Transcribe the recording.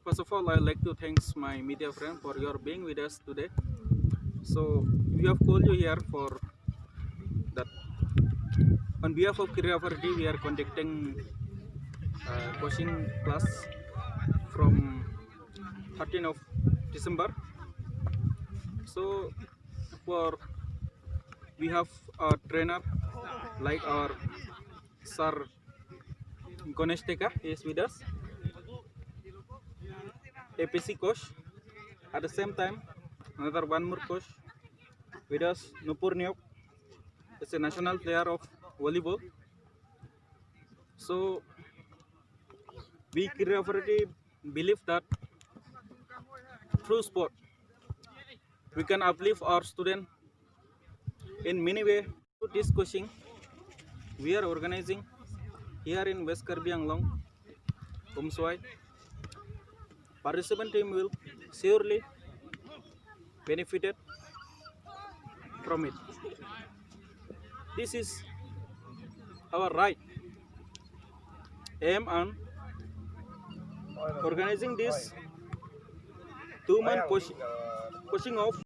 First of all, I'd like to thanks my media friend for your being with us today. So we have called you here for that. On behalf of Career Authority, we are conducting coaching class from 13th of December. So for we have a trainer like our Sir Ganesh Teka is with us, APC coach. At the same time, another one more coach with us, Nupur Nyok, is a national player of volleyball. So we Career Authority believe that through sport we can uplift our student in many ways. This coaching we are organizing here in West Karbi Anglong, Umswai. Participant team will surely benefited from it. This is our right aim on organizing this two-month coaching of